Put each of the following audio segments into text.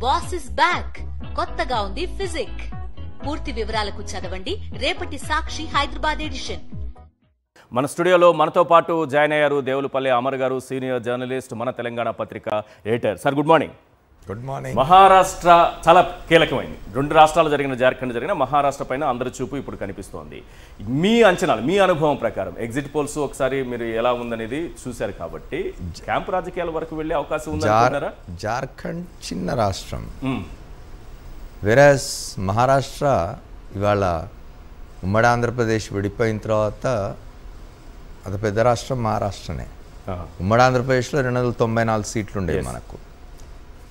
Boss is back కొత్తగా ఉంది physique. పూర్తి వివరాలకు చదవండి రేపటి సాక్షి హైదరాబాద్ ఎడిషన్. మన స్టూడియోలో మనతో పాటు జాయిన్ అయ్యారు దేవులపల్లి అమర్ గారు, సీనియర్ జర్నలిస్ట్, మన తెలంగాణ పత్రిక editor. Sir good morning. Good morning. Maharashtra చాలా కీలకమైంది. రెండు రాష్ట్రాలు జరిగిన, జార్ఖండ్ జరిగిన, మహారాష్ట్ర పైన అందరి చూపు ఇప్పుడు కనిపిస్తోంది. మీ అంచనాలు, మీ అనుభవం ప్రకారం ఎగ్జిట్ పోల్స్ ఒకసారి మీరు ఎలా ఉందనేది చూశారు కాబట్టి క్యాంప్ రాజకీయాల వరకు వెళ్ళే అవకాశం ఉందంటారా? జార్ఖండ్ చిన్న రాష్ట్రం, వెరస్ మహారాష్ట్ర ఇవాళ ఉమ్మడి ఆంధ్రప్రదేశ్ విడిపోయిన తర్వాత అది పెద్ద రాష్ట్రం మహారాష్ట్రనే. ఉమ్మడి ఆంధ్రప్రదేశ్లో 294 సీట్లు ఉండేవి మనకు.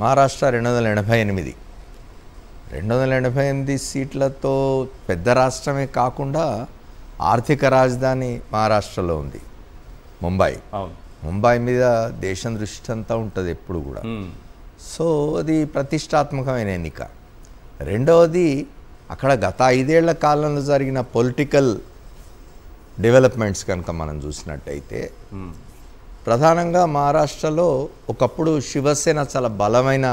మహారాష్ట్ర 288 సీట్లతో పెద్ద రాష్ట్రమే కాకుండా ఆర్థిక రాజధాని మహారాష్ట్రలో ఉంది, ముంబై. ముంబై మీద దేశం దృష్టి అంతా ఉంటుంది ఎప్పుడు కూడా. సో అది ప్రతిష్టాత్మకమైన ఎన్నిక. రెండవది, అక్కడ గత 5 ఏళ్ల కాలంలో జరిగిన పొలిటికల్ డెవలప్మెంట్స్ కనుక మనం చూసినట్టయితే ప్రధానంగా మహారాష్ట్రలో ఒకప్పుడు శివసేన చాలా బలమైన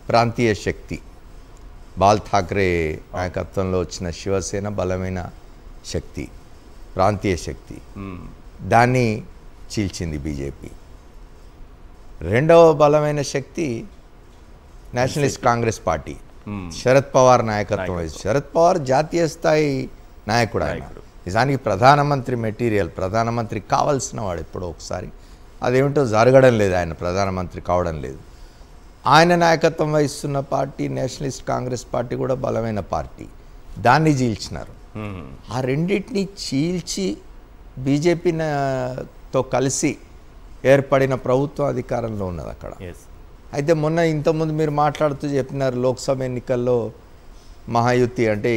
ప్రాంతీయ శక్తి. బాల్ ఠాక్రే నాయకత్వంలో వచ్చిన శివసేన బలమైన శక్తి, ప్రాంతీయ శక్తి. దాన్ని చీల్చింది బీజేపీ. రెండవ బలమైన శక్తి నేషనలిస్ట్ కాంగ్రెస్ పార్టీ, శరద్ పవార్ నాయకత్వం. శరద్ పవార్ జాతీయ స్థాయి నాయకుడు. ఆయన నిజానికి ప్రధానమంత్రి మెటీరియల్, ప్రధానమంత్రి కావాల్సిన వాడు. ఎప్పుడో ఒకసారి అదేమిటో జరగడం లేదు, ఆయన ప్రధానమంత్రి కావడం లేదు. ఆయన నాయకత్వం వహిస్తున్న పార్టీ నేషనలిస్ట్ కాంగ్రెస్ పార్టీ కూడా బలమైన పార్టీ. దాన్ని చీల్చినారు. ఆ రెండింటిని చీల్చి బీజేపీతో కలిసి ఏర్పడిన ప్రభుత్వం అధికారంలో ఉన్నది అక్కడ. అయితే మొన్న ఇంతకుముందు మీరు మాట్లాడుతూ చెప్పినారు, లోక్సభ ఎన్నికల్లో మహాయుతి అంటే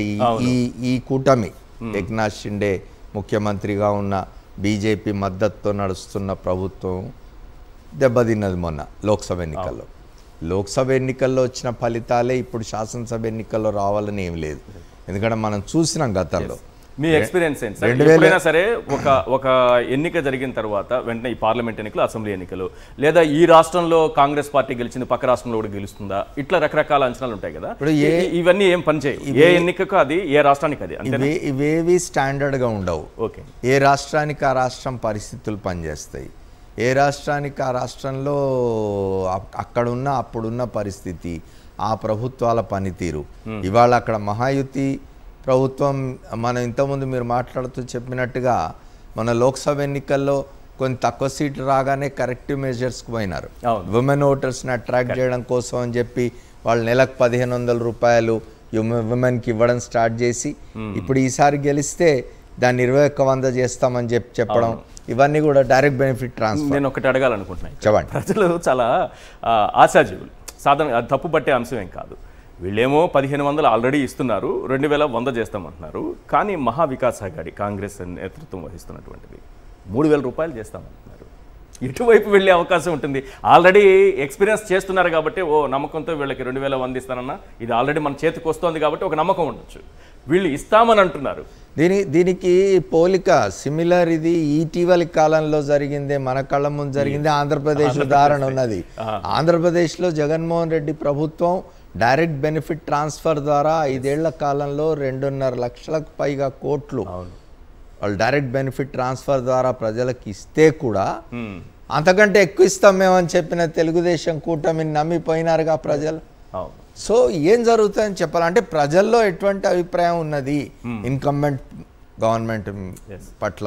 ఈ కూటమి, ఏక్నాథ్ షిండే ముఖ్యమంత్రిగా ఉన్న బీజేపీ మద్దతుతో నడుస్తున్న ప్రభుత్వం దెబ్బతిన్నది మొన్న లోక్సభ ఎన్నికల్లో. లోక్సభ ఎన్నికల్లో వచ్చిన ఫలితాలే ఇప్పుడు శాసనసభ ఎన్నికల్లో రావాలని ఏం లేదు. ఎందుకంటే మనం చూసినాం గతంలో. మీ ఎక్స్పీరియన్స్ ఏంటి సార్? ఎప్పుడైనా సరే ఒక ఎన్నిక జరిగిన తర్వాత వెంటనే ఈ పార్లమెంట్ ఎన్నికలు, అసెంబ్లీ ఎన్నికలు, లేదా ఈ రాష్ట్రంలో కాంగ్రెస్ పార్టీ గెలిచింది పక్క రాష్ట్రంలో కూడా గెలుస్తుందా, ఇట్లా రకరకాల అంచనాలు ఉంటాయి కదా. ఇవన్నీ ఏం పనిచేయవు. ఏ ఎన్నికకు అది, ఏ రాష్ట్రానికి అది, ఇవేవి స్టాండర్డ్గా ఉండవు. ఓకే, ఏ రాష్ట్రానికి ఆ రాష్ట్రం పరిస్థితులు పనిచేస్తాయి. ఏ రాష్ట్రానికి ఆ రాష్ట్రంలో అక్కడున్న అప్పుడున్న పరిస్థితి, ఆ ప్రభుత్వాల పనితీరు. ఇవాళ అక్కడ మహాయుతి ప్రభుత్వం, మనం ఇంతకుముందు మీరు మాట్లాడుతూ చెప్పినట్టుగా మన లోక్సభ ఎన్నికల్లో కొన్ని తక్కువ సీట్లు రాగానే కరెక్టివ్ మెజర్స్కి పోయినారు. ఉమెన్ ఓటర్స్ని అట్రాక్ట్ చేయడం కోసం అని చెప్పి వాళ్ళు నెలకు 1500 రూపాయలు ఉమెన్కి ఇవ్వడం స్టార్ట్ చేసి ఇప్పుడు ఈసారి గెలిస్తే దాన్ని 2100 చేస్తామని చెప్పడం, ఇవన్నీ కూడా డైరెక్ట్ బెనిఫిట్ ట్రాన్స్ఫర్. నేను ఒకటి అడగాలనుకుంటున్నాను. చెప్పండి. ప్రజలు చాలా ఆశాజీవులు, సాధారణ అది తప్పుపట్టే అంశం ఏం కాదు. వీళ్ళేమో 1500 ఆల్రెడీ ఇస్తున్నారు, 2100 చేస్తామంటున్నారు. కానీ మహావికాస్ అఘాడి కాంగ్రెస్ నేతృత్వం వహిస్తున్నటువంటిది 3000 రూపాయలు చేస్తామంటున్నారు. ఎటువైపు వెళ్ళే అవకాశం ఉంటుంది? ఆల్రెడీ ఎక్స్పీరియన్స్ చేస్తున్నారు కాబట్టి ఓ నమ్మకంతో వీళ్ళకి 2100 ఇస్తానన్నా ఇది ఆల్రెడీ మన చేతికి వస్తుంది కాబట్టి ఒక నమ్మకం ఉండొచ్చు. వీళ్ళు ఇస్తామని అంటున్నారు. దీనికి పోలిక సిమిలర్ ఇది ఇటీవలి కాలంలో జరిగిందే, మన కళ్ళ ముందు జరిగిందే ఆంధ్రప్రదేశ్ ఉదాహరణ ఉన్నది. ఆంధ్రప్రదేశ్లో జగన్మోహన్ రెడ్డి ప్రభుత్వం డైరెక్ట్ బెనిఫిట్ ట్రాన్స్ఫర్ ద్వారా 5 ఏళ్ల కాలంలో 2.5 లక్షలకు పైగా కోట్లు వాళ్ళు డైరెక్ట్ బెనిఫిట్ ట్రాన్స్ఫర్ ద్వారా ప్రజలకు ఇస్తే కూడా అంతకంటే ఎక్కువ ఇస్తాం మేమని చెప్పిన తెలుగుదేశం కూటమిని నమ్మిపోయినారుగా ప్రజలు. సో ఏం జరుగుతుందని చెప్పాలంటే ప్రజల్లో ఎటువంటి అభిప్రాయం ఉన్నది ఇన్కంబెంట్ గవర్నమెంట్ పట్ల,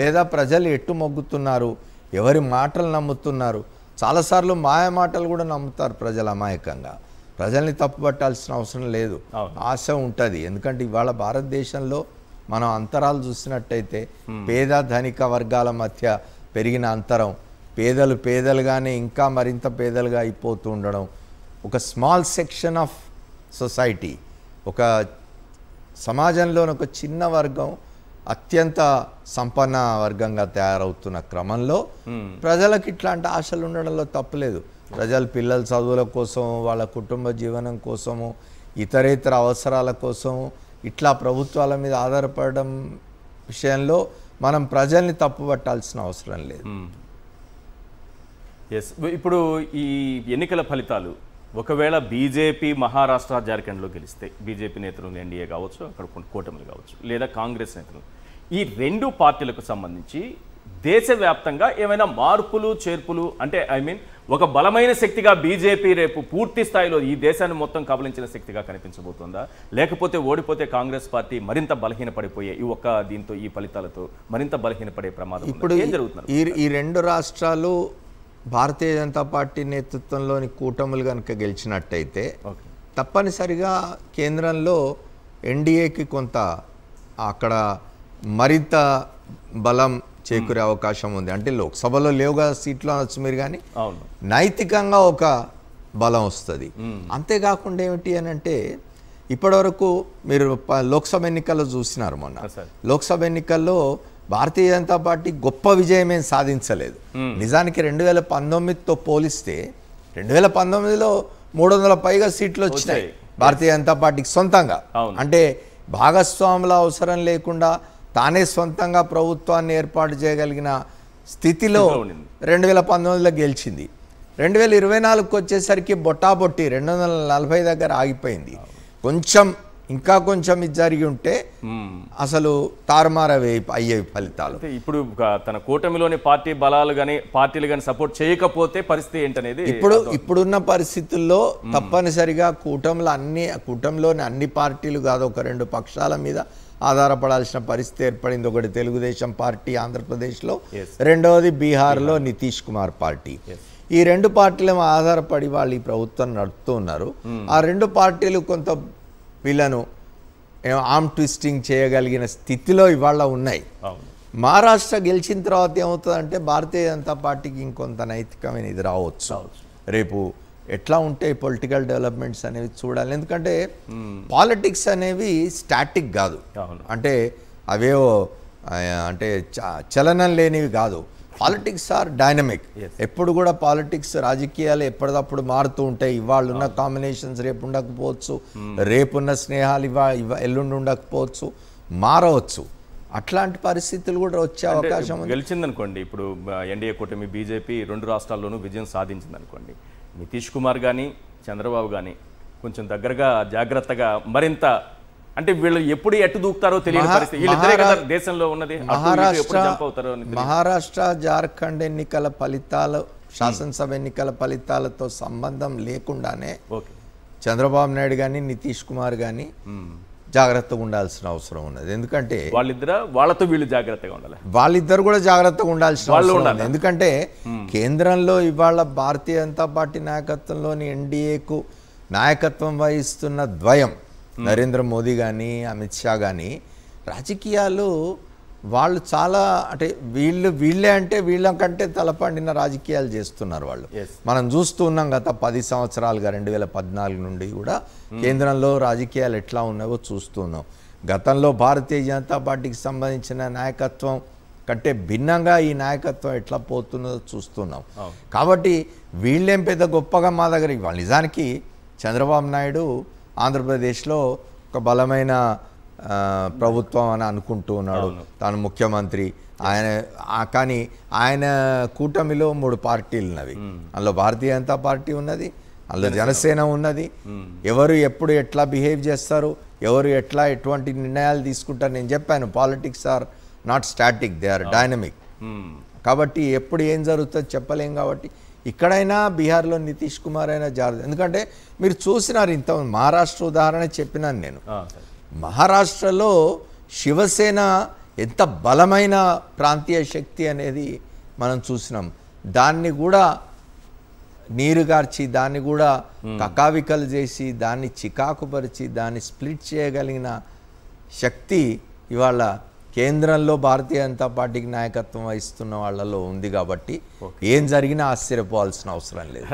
లేదా ప్రజలు ఎట్టు మొగ్గుతున్నారు, ఎవరి మాటలు నమ్ముతున్నారు. చాలాసార్లు మాయ మాటలు కూడా నమ్ముతారు ప్రజలు అమాయకంగా. ప్రజల్ని తప్పుపట్టాల్సిన అవసరం లేదు, ఆశ ఉంటుంది. ఎందుకంటే ఇవాళ భారతదేశంలో మనం అంతరాలు చూసినట్టయితే పేద ధనిక వర్గాల మధ్య పెరిగిన అంతరం, పేదలు పేదలుగానే ఇంకా మరింత పేదలుగా అయిపోతూ ఉండడం, ఒక స్మాల్ సెక్షన్ ఆఫ్ సొసైటీ, ఒక సమాజంలోని ఒక చిన్న వర్గం అత్యంత సంపన్న వర్గంగా తయారవుతున్న క్రమంలో ప్రజలకు ఇట్లాంటి ఆశలు ఉండడంలో తప్పులేదు. ప్రజలు పిల్లల చదువుల కోసం, వాళ్ళ కుటుంబ జీవనం కోసము, ఇతరేతర అవసరాల కోసం ఇట్లా ప్రభుత్వాల మీద ఆధారపడడం విషయంలో మనం ప్రజల్ని తప్పుపట్టాల్సిన అవసరం లేదు. ఇప్పుడు ఈ ఎన్నికల ఫలితాలు ఒకవేళ బీజేపీ మహారాష్ట్ర జార్ఖండ్లో గెలిస్తే బీజేపీ నేతలు ఎన్డీఏ కావచ్చు, అక్కడ కూటమిలు కావచ్చు, లేదా కాంగ్రెస్ నేతలు, ఈ రెండు పార్టీలకు సంబంధించి దేశవ్యాప్తంగా ఏమైనా మార్పులు చేర్పులు అంటే ఒక బలమైన శక్తిగా బీజేపీ రేపు పూర్తి స్థాయిలో ఈ దేశాన్ని మొత్తం కబలించిన శక్తిగా కనిపించబోతుందా, లేకపోతే ఓడిపోతే కాంగ్రెస్ పార్టీ మరింత బలహీనపడిపోయే దీంతో ఈ ఫలితాలతో మరింత బలహీనపడే ప్రమాదం ఇప్పుడు ఏం జరుగుతుంది? ఈ రెండు రాష్ట్రాలు భారతీయ జనతా పార్టీ నేతృత్వంలోని కూటములు కనుక గెలిచినట్టయితే తప్పనిసరిగా కేంద్రంలో ఎన్డీఏకి కొంత అక్కడ మరింత బలం చేకూరే అవకాశం ఉంది. అంటే లోక్సభలో లేవుగా సీట్లు అనొచ్చు మీరు, కానీ నైతికంగా ఒక బలం వస్తుంది. అంతేకాకుండా ఏమిటి అని అంటే ఇప్పటివరకు మీరు లోక్సభ ఎన్నికల్లో చూసినారు. మొన్న లోక్సభ ఎన్నికల్లో భారతీయ జనతా పార్టీ గొప్ప విజయం ఏం సాధించలేదు. నిజానికి 2019తో పోలిస్తే 2019లో 300 పైగా సీట్లు వచ్చినాయి భారతీయ జనతా పార్టీకి సొంతంగా. అంటే భాగస్వాముల అవసరం లేకుండా తానే సొంతంగా ప్రభుత్వాన్ని ఏర్పాటు చేయగలిగిన స్థితిలో 2019లో గెలిచింది. 2024కి వచ్చేసరికి బొట్టాబొట్టి 240 దగ్గర ఆగిపోయింది. ఇంకా కొంచెం ఇది జరిగి ఉంటే అసలు తారుమార అయ్యేవి ఫలితాలు. ఇప్పుడు తన కూటమిలోని పార్టీలు కానీ సపోర్ట్ చేయకపోతే పరిస్థితి ఏంటనేది ఇప్పుడున్న పరిస్థితుల్లో తప్పనిసరిగా కూటమిలోని అన్ని పార్టీలు కాదు, ఒక 2 పక్షాల మీద ఆధారపడాల్సిన పరిస్థితి ఏర్పడింది. ఒకటి తెలుగుదేశం పార్టీ ఆంధ్రప్రదేశ్లో, రెండవది బీహార్లో నితీష్ కుమార్ పార్టీ. ఈ 2 పార్టీల ఆధారపడి వాళ్ళు ఈ ప్రభుత్వం నడుపుతూ ఉన్నారు. ఆ 2 పార్టీలు కొంత వీళ్ళను ఆర్మ్ ట్విస్టింగ్ చేయగలిగిన స్థితిలో ఇవాళ ఉన్నాయి. మహారాష్ట్ర గెలిచిన తర్వాత ఏమవుతుందంటే భారతీయ జనతా పార్టీకి ఇంకొంత నైతికమైన ఇది రావచ్చు. రేపు ఎట్లా ఉంటాయి పొలిటికల్ డెవలప్మెంట్స్ అనేవి చూడాలి. ఎందుకంటే పాలిటిక్స్ అనేవి స్టాటిక్ కాదు, అంటే అవేవో అంటే చలనం లేనివి కాదు. Politics are dynamic. ఎప్పుడు కూడా పాలిటిక్స్ రాజకీయాలు ఎప్పటికప్పుడు మారుతూ ఉంటాయి. ఇవాళ ఉన్న కాంబినేషన్స్ రేపు ఉండకపోవచ్చు, రేపున్న స్నేహాలు ఎల్లుండి ఉండకపోవచ్చు, మారవచ్చు. అట్లాంటి పరిస్థితులు కూడా వచ్చే అవకాశం ఉంది. గెలిచిందనుకోండి, ఇప్పుడు ఎన్డీఏ కూటమి బీజేపీ 2 రాష్ట్రాల్లోనూ విజయం సాధించిందనుకోండి, నితీష్ కుమార్ కానీ చంద్రబాబు కానీ కొంచెం దగ్గరగా జాగ్రత్తగా మరింత, అంటే వీళ్ళు ఎప్పుడు ఎటు దూకుతారో తెలియని పరిస్థితి దేశంలో ఉన్నది. మహారాష్ట్ర జార్ఖండ్ ఎన్నికల ఫలితాలు, శాసనసభ ఎన్నికల ఫలితాలతో సంబంధం లేకుండానే చంద్రబాబు నాయుడు కానీ నితీష్ కుమార్ కానీ జాగ్రత్తగా ఉండాల్సిన అవసరం ఉన్నది. ఎందుకంటే వాళ్ళతో వీళ్ళు జాగ్రత్తగా ఉండాలి, వాళ్ళిద్దరు కూడా జాగ్రత్తగా ఉండాల్సిన అవసరం ఉంది. ఎందుకంటే కేంద్రంలో ఇవాళ భారతీయ జనతా పార్టీ నాయకత్వంలోని ఎన్డీఏకు నాయకత్వం వహిస్తున్న ద్వయం నరేంద్ర మోదీ కానీ అమిత్ షా కానీ రాజకీయాలు వాళ్ళు చాలా, అంటే వీళ్ళే అంటే వీళ్ళకంటే తలపండిన రాజకీయాలు చేస్తున్నారు వాళ్ళు. మనం చూస్తూ ఉన్నాం గత 10 సంవత్సరాలుగా 2014 నుండి కూడా కేంద్రంలో రాజకీయాలు ఎట్లా ఉన్నాయో చూస్తూ ఉన్నాం. గతంలో భారతీయ జనతా పార్టీకి సంబంధించిన నాయకత్వం కంటే భిన్నంగా ఈ నాయకత్వం ఎట్లా పోతున్నదో చూస్తున్నాం. కాబట్టి వీళ్ళేం పెద్ద గొప్పగా మా దగ్గర ఇవ్వాలి. నిజానికి చంద్రబాబు నాయుడు ఆంధ్రప్రదేశ్లో ఒక బలమైన ప్రభుత్వం అని అనుకుంటూ ఉన్నాడు, తాను ముఖ్యమంత్రి ఆయన. కానీ ఆయన కూటమిలో 3 పార్టీలు ఉన్నవి. అందులో భారతీయ జనతా పార్టీ ఉన్నది, అందులో జనసేన ఉన్నది. ఎవరు ఎప్పుడు ఎట్లా బిహేవ్ చేస్తారు, ఎవరు ఎటువంటి నిర్ణయాలు తీసుకుంటారు, నేను చెప్పాను politics are not static, they are dynamic. కాబట్టి ఎప్పుడు ఏం జరుగుతుందో చెప్పలేం. కాబట్టి ఇక్కడైనా బీహార్లో నితీష్ కుమార్ అయినా జాగ్రత్త. ఎందుకంటే మీరు చూసినారు, ఇంత మహారాష్ట్ర ఉదాహరణ చెప్పినాను నేను. మహారాష్ట్రలో శివసేన ఎంత బలమైన ప్రాంతీయ శక్తి అనేది మనం చూసినాం. దాన్ని కూడా నీరుగార్చి, దాన్ని కూడా కకావికలు చేసి, దాన్ని చికాకుపరిచి, దాన్ని స్ప్లిట్ చేయగలిగిన శక్తి ఇవాళ కేంద్రంలో భారతీయ జనతా పార్టీకి నాయకత్వం వహిస్తున్న వాళ్ళలో ఉంది. కాబట్టి ఏం జరిగినా ఆశ్చర్యపోవాల్సిన అవసరం లేదు.